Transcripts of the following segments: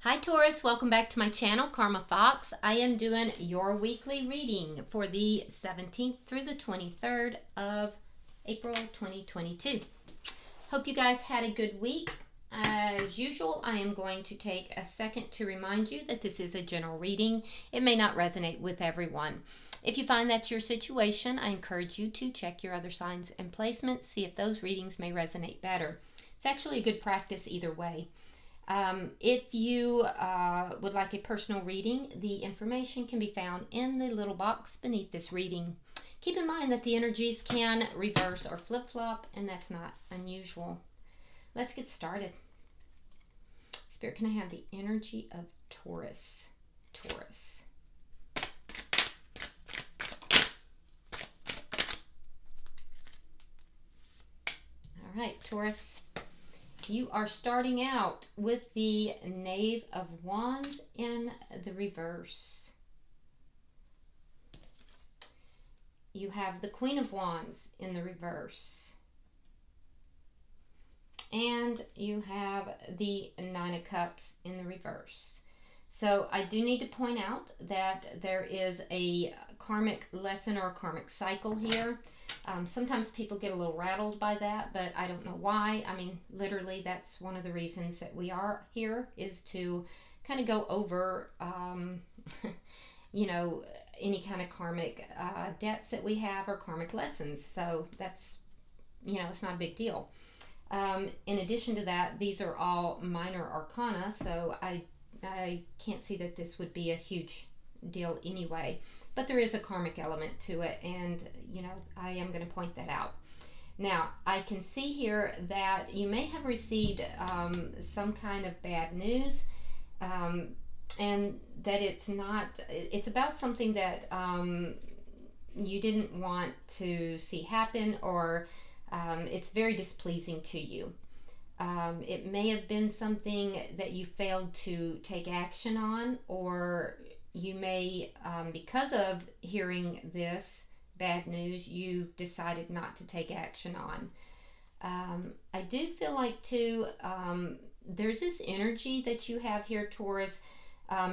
Hi Taurus, welcome back to my channel, Karma Fox. I am doing your weekly reading for the 17th through the 23rd of April 2022. Hope you guys had a good week. As usual, I am going to take a second to remind you that this is a general reading. It may not resonate with everyone. If you find that's your situation, I encourage you to check your other signs and placements, see if those readings may resonate better. It's actually a good practice either way. If you would like a personal reading, the information can be found in the little box beneath this reading. Keep in mind that the energies can reverse or flip-flop, and that's not unusual. Let's get started. Spirit, can I have the energy of Taurus? Taurus. All right, Taurus. You are starting out with the Knave of Wands in the reverse. You have the Queen of Wands in the reverse. And you have the Nine of Cups in the reverse. So I do need to point out that there is a karmic lesson or a karmic cycle here. Sometimes people get a little rattled by that, but I don't know why. I mean, literally, that's one of the reasons that we are here, is to kind of go over, you know, any kind of karmic debts that we have or karmic lessons. So that's, you know, it's not a big deal. In addition to that, these are all minor arcana, so I can't see that this would be a huge deal anyway. But there is a karmic element to it, and, you know, I am going to point that out. Now, I can see here that you may have received some kind of bad news, and that it's about something that you didn't want to see happen, or it's very displeasing to you. It may have been something that you failed to take action on, or you may, because of hearing this bad news, you've decided not to take action on. I do feel like, too, there's this energy that you have here, Taurus.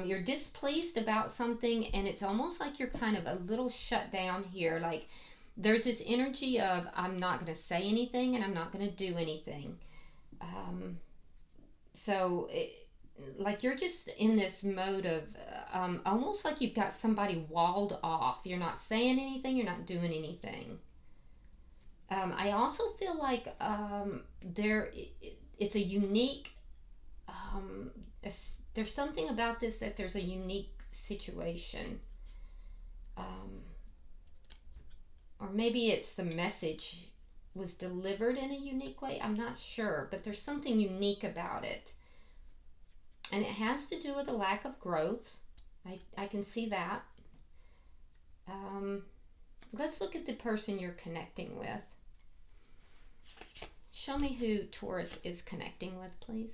You're displeased about something, and it's almost like you're kind of a little shut down here. Like, there's this energy of, I'm not going to say anything, and I'm not going to do anything. Like you're just in this mode of almost like you've got somebody walled off. You're not saying anything, you're not doing anything. I also feel like it's a unique, there's something about this, that there's a unique situation. Or maybe it's the message was delivered in a unique way. I'm not sure, but there's something unique about it. And it has to do with a lack of growth. I can see that. Let's look at the person you're connecting with. Show me who Taurus is connecting with, please.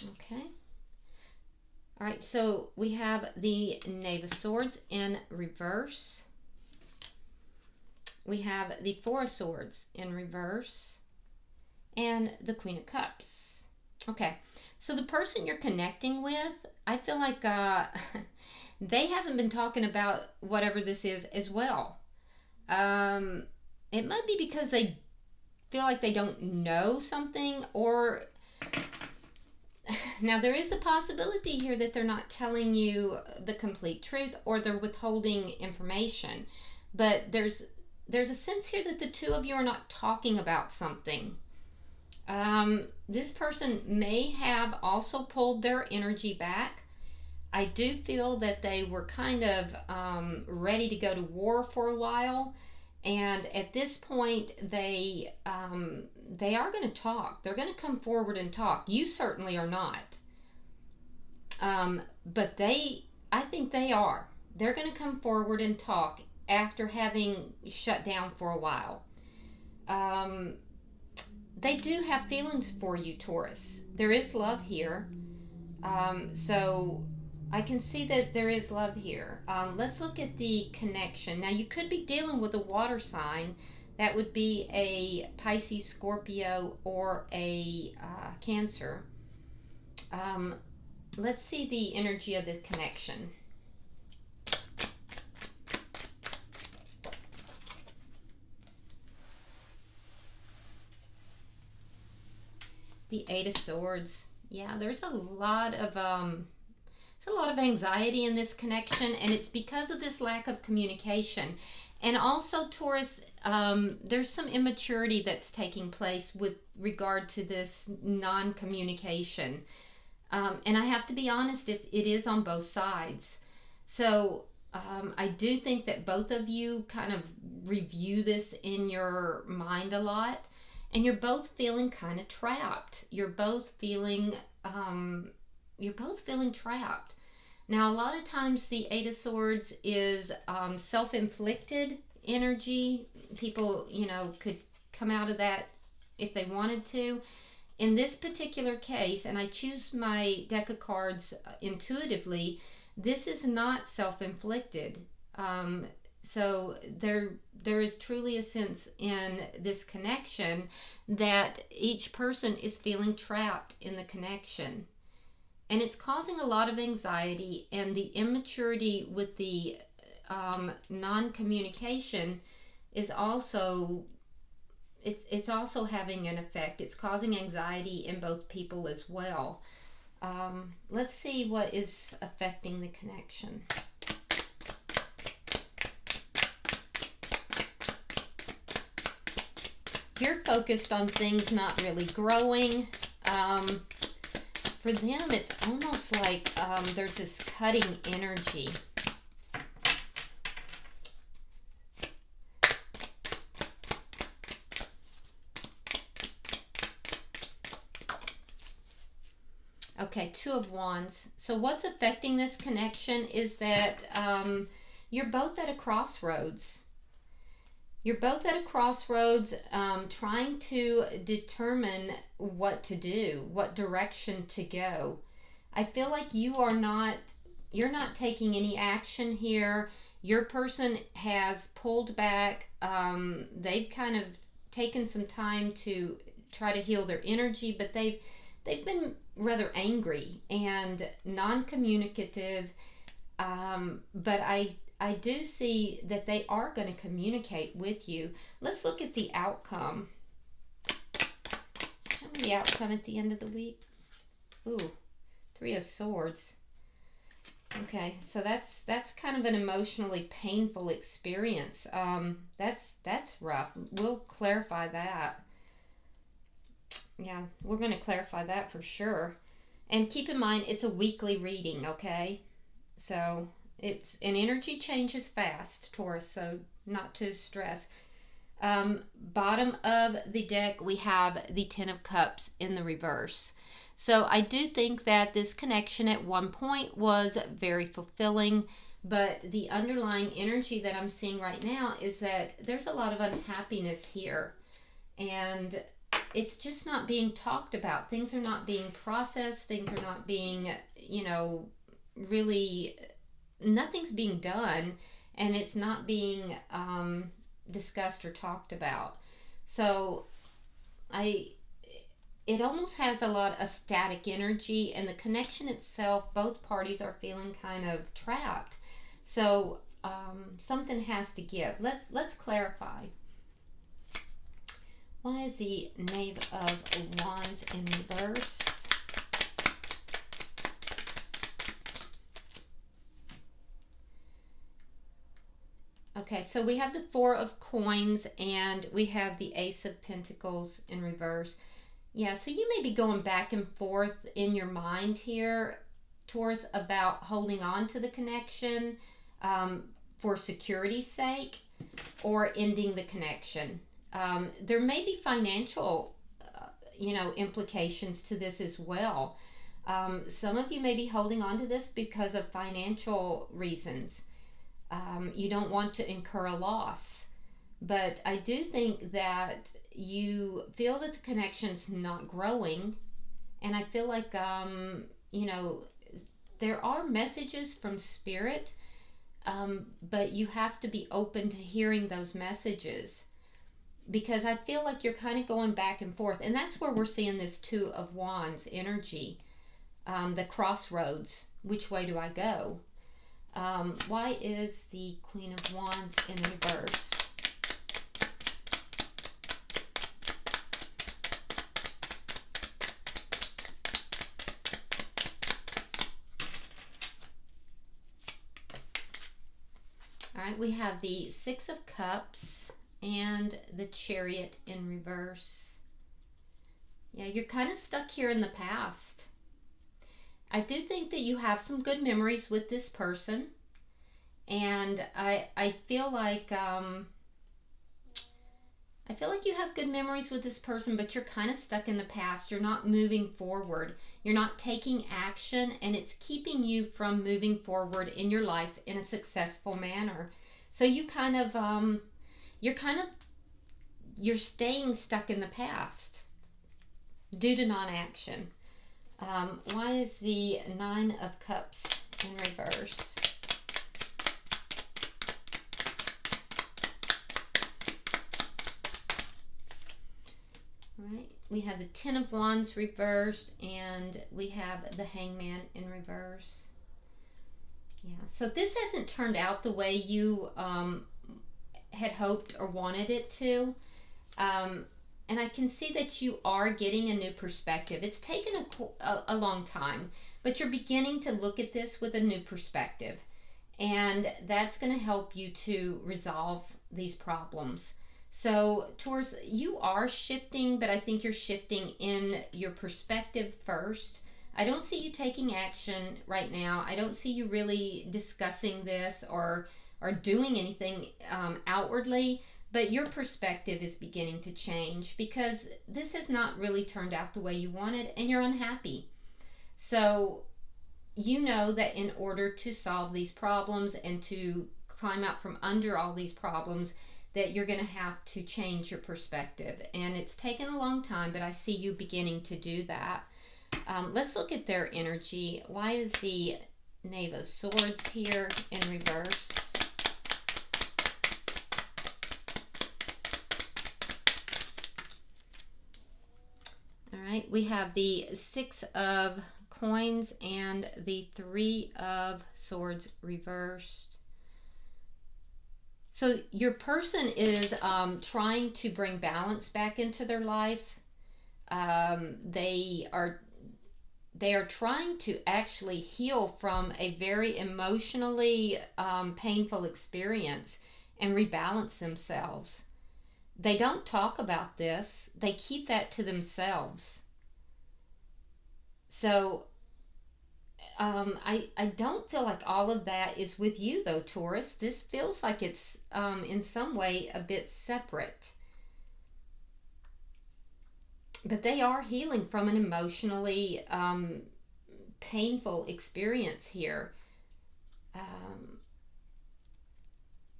Okay. All right, so we have the Knave of Swords in reverse. We have the Four of Swords in reverse, and the Queen of Cups. Okay, so the person you're connecting with, I feel like they haven't been talking about whatever this is as well. It might be because they feel like they don't know something, or now there is a possibility here that they're not telling you the complete truth, or they're withholding information. But there's a sense here that the two of you are not talking about something. This person may have also pulled their energy back. I do feel that they were kind of ready to go to war for a while. And at this point, they are going to talk. They're going to come forward and talk. You certainly are not. But I think they are. They're going to come forward and talk after having shut down for a while. They do have feelings for you, Taurus. There is love here. So I can see that there is love here. Let's look at the connection. Now, you could be dealing with a water sign. That would be a Pisces, Scorpio, or a Cancer. Let's see the energy of the connection. The Eight of Swords. Yeah, there's a lot of anxiety in this connection, and it's because of this lack of communication. And also, Taurus, there's some immaturity that's taking place with regard to this non-communication. And I have to be honest, it is on both sides. So I do think that both of you kind of review this in your mind a lot, and you're both feeling kind of trapped. You're both feeling trapped. Now, a lot of times the Eight of Swords is self-inflicted energy. People, could come out of that if they wanted to. In this particular case, and I choose my deck of cards intuitively, this is not self-inflicted. So there is truly a sense in this connection that each person is feeling trapped in the connection. And it's causing a lot of anxiety, and the immaturity with the non-communication is also, it's also having an effect. It's causing anxiety in both people as well. Let's see what is affecting the connection. You're focused on things not really growing. For them, it's almost like there's this cutting energy. Okay, Two of Wands. So what's affecting this connection is that you're both at a crossroads. You're both at a crossroads, trying to determine what to do, what direction to go. I feel like you're not taking any action here. Your person has pulled back. They've kind of taken some time to try to heal their energy, but they've been rather angry and non-communicative. But I do see that they are going to communicate with you. Let's look at the outcome. Show me the outcome at the end of the week. Ooh, Three of Swords. Okay, so that's kind of an emotionally painful experience. That's rough. We'll clarify that. Yeah, we're going to clarify that for sure. And keep in mind, it's a weekly reading, okay? So it's an energy changes fast, Taurus, so not to stress. Bottom of the deck, we have the Ten of Cups in the reverse. So I do think that this connection at one point was very fulfilling, but the underlying energy that I'm seeing right now is that there's a lot of unhappiness here, and it's just not being talked about. Things are not being processed. Things are not being, really, nothing's being done, and it's not being discussed or talked about. So it almost has a lot of static energy, and the connection itself, both parties are feeling kind of trapped. So something has to give. Let's clarify. Why is the Knave of Wands in reverse? Okay, so we have the Four of Coins, and we have the Ace of Pentacles in reverse. Yeah, so you may be going back and forth in your mind here, Taurus, about holding on to the connection for security's sake, or ending the connection. There may be financial, implications to this as well. Some of you may be holding on to this because of financial reasons. You don't want to incur a loss. But I do think that you feel that the connection's not growing. And I feel like, there are messages from Spirit, but you have to be open to hearing those messages, because I feel like you're kind of going back and forth, and that's where we're seeing this Two of Wands energy, the crossroads. Which way do I go? Why is the Queen of Wands in reverse? All right, we have the Six of Cups and the Chariot in reverse. Yeah, you're kind of stuck here in the past. I do think that you have some good memories with this person, and I feel like you have good memories with this person, but you're kind of stuck in the past. You're not moving forward. You're not taking action, and it's keeping you from moving forward in your life in a successful manner. So you kind of you're staying stuck in the past due to non-action. Why is the Nine of Cups in reverse? All right, we have the Ten of Wands reversed, and we have the Hangman in reverse. Yeah, so this hasn't turned out the way you had hoped or wanted it to. And I can see that you are getting a new perspective. It's taken a long time, but you're beginning to look at this with a new perspective. And that's going to help you to resolve these problems. So, Taurus, you are shifting, but I think you're shifting in your perspective first. I don't see you taking action right now. I don't see you really discussing this or doing anything outwardly. But your perspective is beginning to change, because this has not really turned out the way you wanted, and you're unhappy. So you know that in order to solve these problems and to climb out from under all these problems, that you're going to have to change your perspective. And it's taken a long time, but I see you beginning to do that. Let's look at their energy. Why is the Knave of Swords here in reverse? Right, we have the Six of Coins and the Three of Swords reversed. So your person is trying to bring balance back into their life. They are trying to actually heal from a very emotionally painful experience and rebalance themselves. They don't talk about this. They keep that to themselves. So I don't feel like all of that is with you, though, Taurus. This feels like it's in some way a bit separate. But they are healing from an emotionally painful experience here.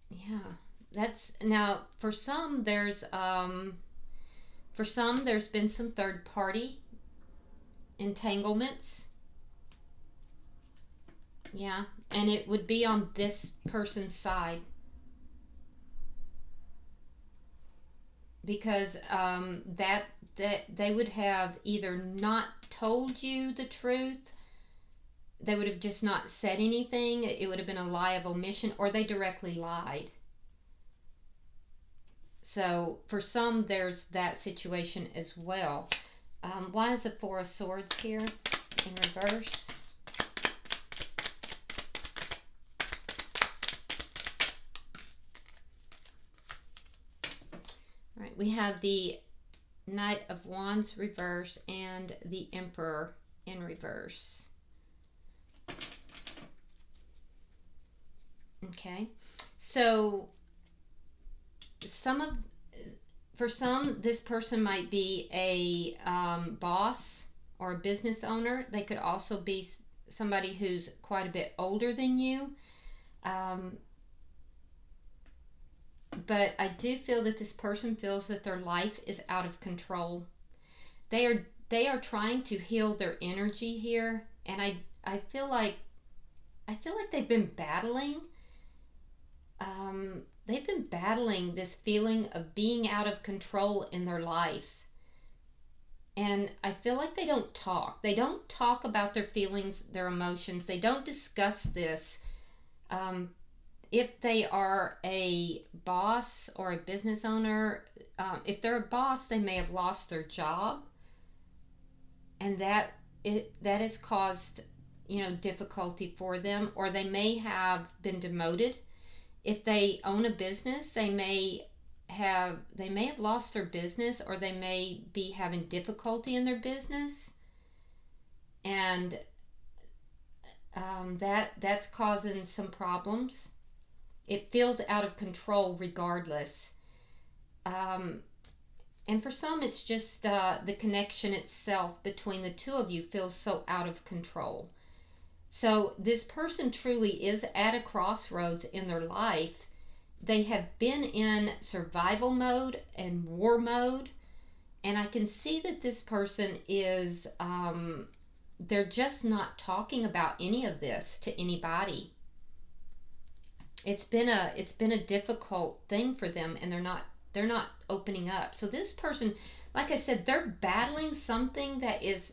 Yeah. That's now for some there's been some third party entanglements. Yeah, and it would be on this person's side, because that they would have either not told you the truth, they would have just not said anything, it would have been a lie of omission, or they directly lied. So for some, there's that situation as well. Why is the Four of Swords here in reverse? All right, we have the Knight of Wands reversed and the Emperor in reverse. Okay, so for some, this person might be a boss or a business owner. They could also be somebody who's quite a bit older than you. But I do feel that this person feels that their life is out of control. They are trying to heal their energy here, and I feel like I feel like they've been battling. They've been battling this feeling of being out of control in their life. And I feel like they don't talk. They don't talk about their feelings, their emotions. They don't discuss this. If they are a boss or a business owner, if they're a boss, they may have lost their job. And that has caused, difficulty for them. Or they may have been demoted. If they own a business, they may have lost their business, or they may be having difficulty in their business, and that's causing some problems. It feels out of control regardless, and for some it's just the connection itself between the two of you feels so out of control. So this person truly is at a crossroads in their life. They have been in survival mode and war mode. And I can see that this person is, they're just not talking about any of this to anybody. It's been a difficult thing for them, and they're not opening up. So this person, like I said, they're battling something that is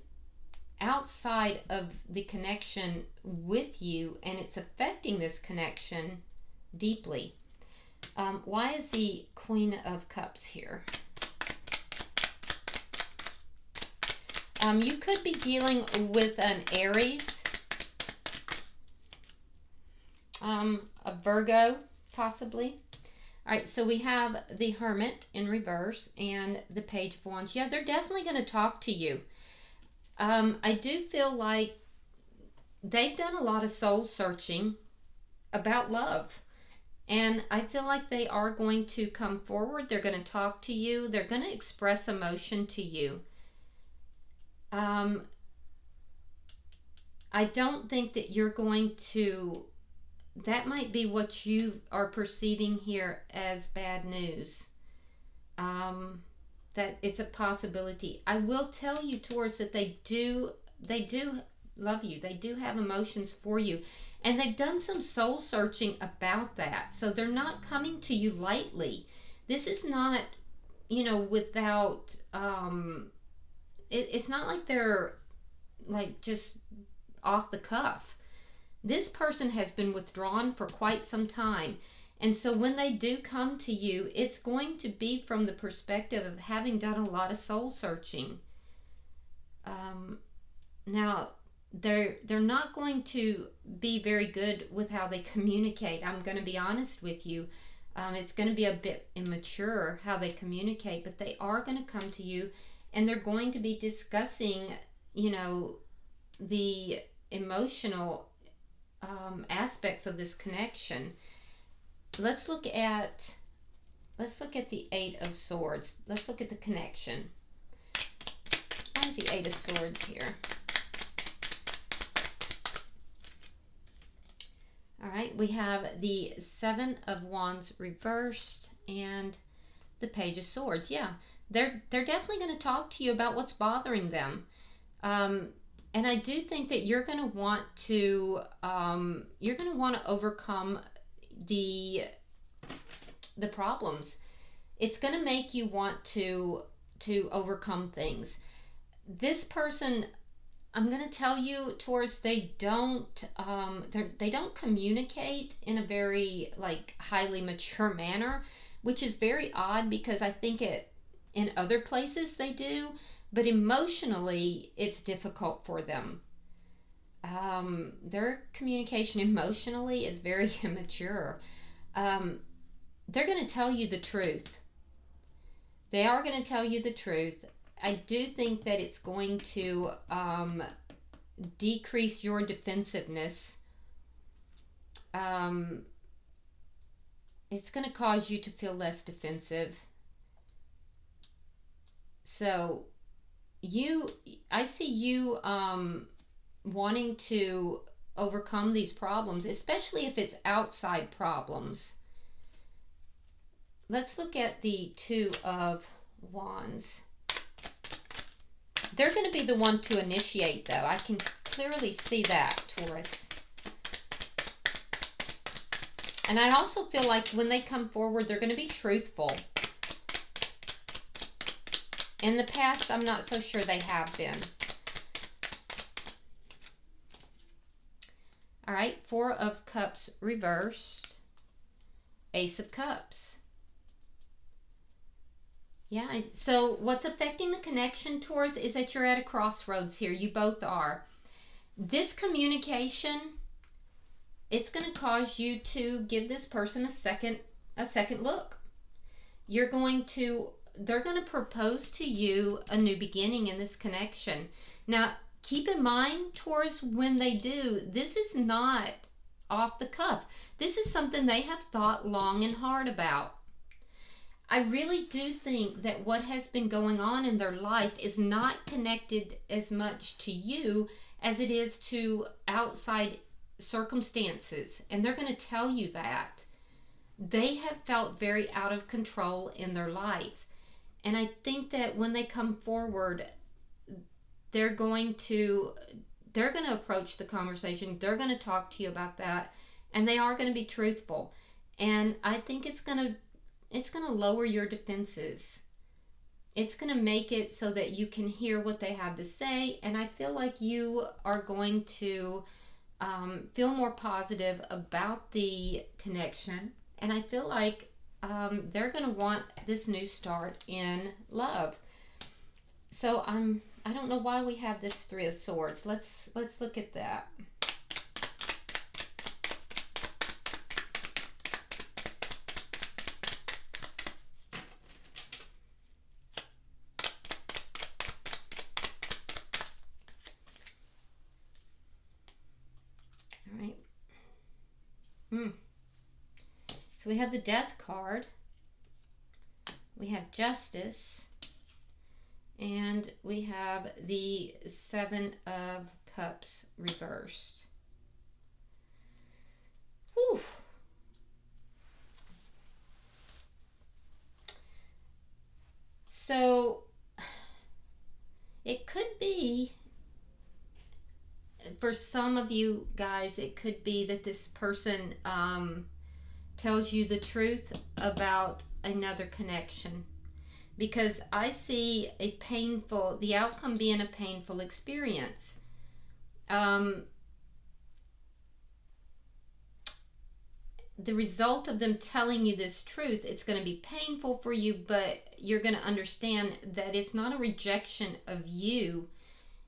outside of the connection with you, and it's affecting this connection deeply. Why is the Queen of Cups here? You could be dealing with an Aries, a Virgo, possibly. All right, so we have the Hermit in reverse and the Page of Wands. Yeah, they're definitely going to talk to you. I do feel like they've done a lot of soul searching about love. And I feel like they are going to come forward. They're going to talk to you. They're going to express emotion to you. I don't think that you're going to... That might be what you are perceiving here as bad news. That it's a possibility. I will tell you, Taurus, that they do love you. They do have emotions for you. And they've done some soul searching about that. So they're not coming to you lightly. This is not, without, it's not like they're like just off the cuff. This person has been withdrawn for quite some time. And so when they do come to you, it's going to be from the perspective of having done a lot of soul searching. Now, they're not going to be very good with how they communicate. I'm going to be honest with you. It's going to be a bit immature how they communicate, but they are going to come to you, and they're going to be discussing, the emotional aspects of this connection. Let's look at the Eight of Swords. Let's look at the connection. Why is the Eight of Swords here? All right, we have the Seven of Wands reversed and the Page of Swords. Yeah, they're definitely going to talk to you about what's bothering them. And I do think that you're going to want to overcome the problems. It's going to make you want to overcome things. This person, I'm going to tell you, Taurus, they don't communicate in a very highly mature manner, which is very odd because I think in other places they do, but emotionally it's difficult for them. Their communication emotionally is very immature. They're going to tell you the truth. They are going to tell you the truth. I do think that it's going to decrease your defensiveness. It's going to cause you to feel less defensive. So I see you wanting to overcome these problems, especially if it's outside problems. Let's look at the Two of Wands. They're going to be the one to initiate, though. I can clearly see that, Taurus. And I also feel like when they come forward, they're going to be truthful. In the past, I'm not so sure they have been. All right, Four of Cups reversed. Ace of Cups. Yeah, so what's affecting the connection, Taurus, is that you're at a crossroads here. You both are. This communication, it's going to cause you to give this person a second look. They're going to propose to you a new beginning in this connection. Now, keep in mind, Taurus, when they do, this is not off the cuff. This is something they have thought long and hard about. I really do think that what has been going on in their life is not connected as much to you as it is to outside circumstances. And they're going to tell you that. They have felt very out of control in their life. And I think that when they come forward, they're going to approach the conversation. They're going to talk to you about that. And they are going to be truthful. And I think it's going to lower your defenses. It's going to make it so that you can hear what they have to say. And I feel like you are going to feel more positive about the connection. And I feel like they're going to want this new start in love. So I don't know why we have this Three of Swords. Let's look at that. All right. So we have the Death card. We have Justice. And we have the Seven of Cups reversed. Whew. So it could be, for some of you guys, it could be that this person tells you the truth about another connection. Because I see the outcome being a painful experience. The result of them telling you this truth, it's going to be painful for you, but you're going to understand that it's not a rejection of you.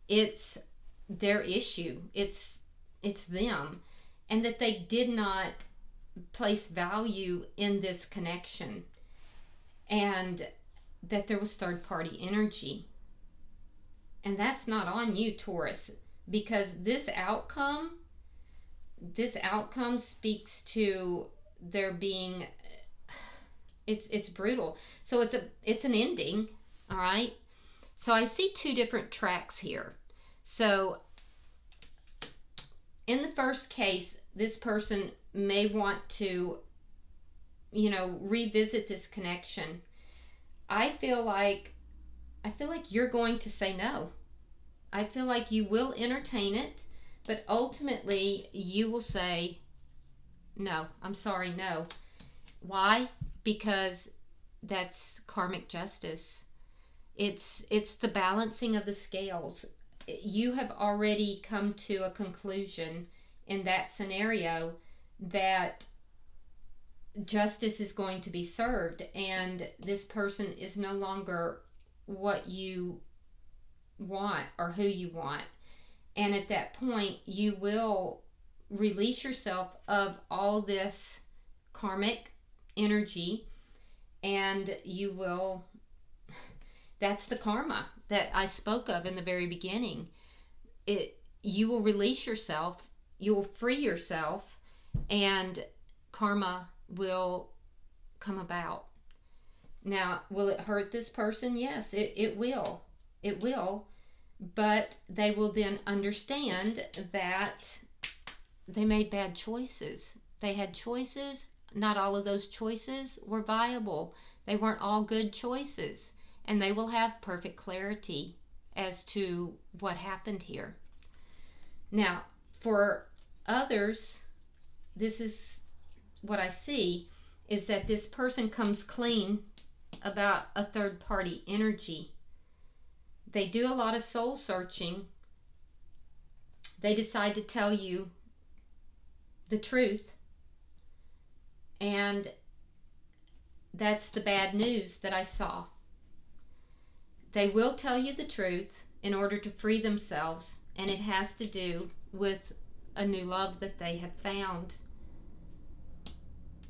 It's their issue. It's them. And that they did not place value in this connection. And that there was third-party energy. And that's not on you, Taurus, because this outcome speaks to there being, it's brutal. So it's an ending, all right? So I see two different tracks here. So in the first case, this person may want to, revisit this connection. I feel like you're going to say no. I feel like you will entertain it, but ultimately you will say, no, I'm sorry, no. Why? Because that's karmic justice. It's the balancing of the scales. You have already come to a conclusion in that scenario that justice is going to be served, and this person is no longer what you want or who you want. And at that point, you will release yourself of all this karmic energy, and that's the karma that I spoke of in the very beginning. You will release yourself, you will free yourself, and karma will come about. Now, will it hurt this person? Yes, it will. It will. But they will then understand that they made bad choices. They had choices. Not all of those choices were viable. They weren't all good choices. And they will have perfect clarity as to what happened here. Now, for others, this is what I see is that this person comes clean about a third party energy. They do a lot of soul searching. They decide to tell you the truth. And that's the bad news that I saw. They will tell you the truth in order to free themselves, and it has to do with a new love that they have found.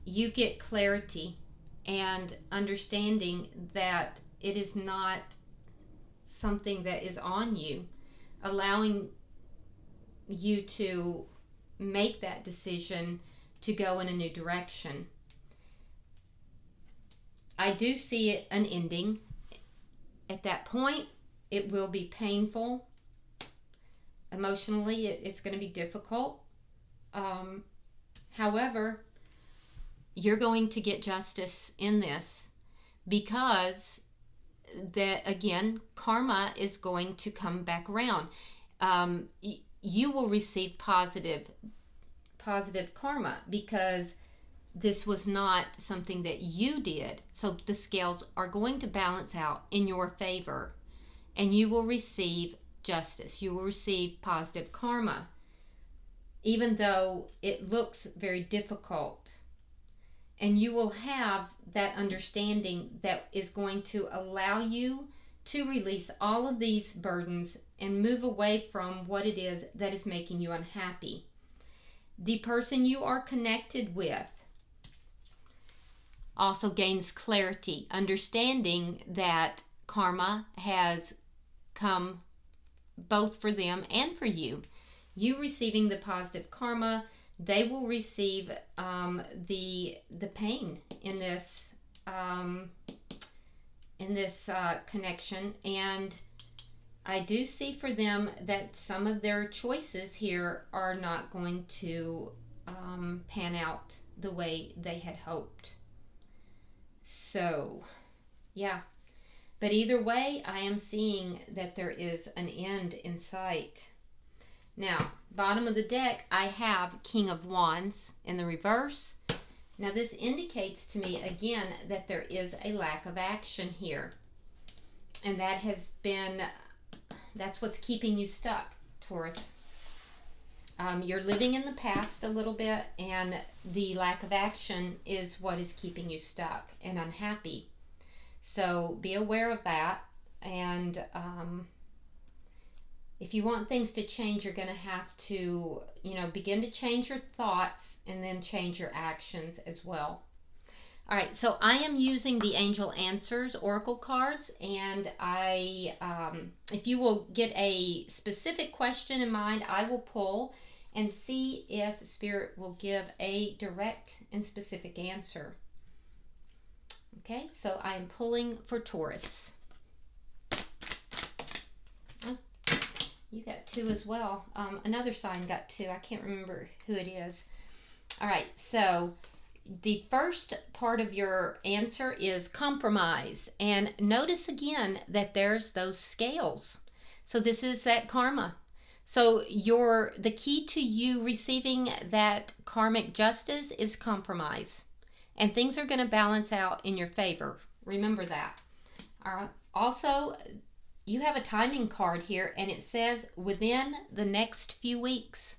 You get clarity and understanding that it is not something that is on you, allowing you to make that decision to go in a new direction. I do see it an ending. At that point, it will be painful. Emotionally, it's going to be difficult. However, you're going to get justice in this, because that, again, karma is going to come back around. You will receive positive karma, because this was not something that you did. So the scales are going to balance out in your favor, and you will receive justice. You will receive positive karma, even though it looks very difficult. And you will have that understanding that is going to allow you to release all of these burdens and move away from what it is that is making you unhappy. The person you are connected with also gains clarity, understanding that karma has come both for them and for you. You receiving the positive karma, they will receive the pain in this connection. And I do see for them that some of their choices here are not going to pan out the way they had hoped. So, yeah. But either way, I am seeing that there is an end in sight. Now, bottom of the deck, I have King of Wands in the reverse. Now, this indicates to me, again, that there is a lack of action here. And that's what's keeping you stuck, Taurus. You're living in the past a little bit, and the lack of action is what is keeping you stuck and unhappy. So be aware of that. And if you want things to change, you're going to have to, begin to change your thoughts and then change your actions as well. All right, so I am using the Angel Answers Oracle cards, and if you will get a specific question in mind, I will pull and see if Spirit will give a direct and specific answer. Okay, so I am pulling for Taurus. Oh, you got 2 as well. Another sign got 2. I can't remember who it is. All right, so the first part of your answer is compromise. And notice again that there's those scales. So this is that karma. So the key to you receiving that karmic justice is compromise. And things are going to balance out in your favor. Remember that. All right. Also, you have a timing card here, and it says within the next few weeks.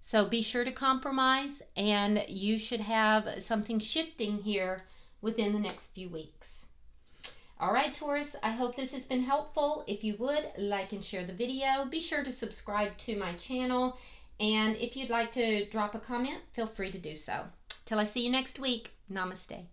So be sure to compromise, and you should have something shifting here within the next few weeks. All right, Taurus, I hope this has been helpful. If you would, like and share the video. Be sure to subscribe to my channel. And if you'd like to drop a comment, feel free to do so. Till I see you next week, namaste.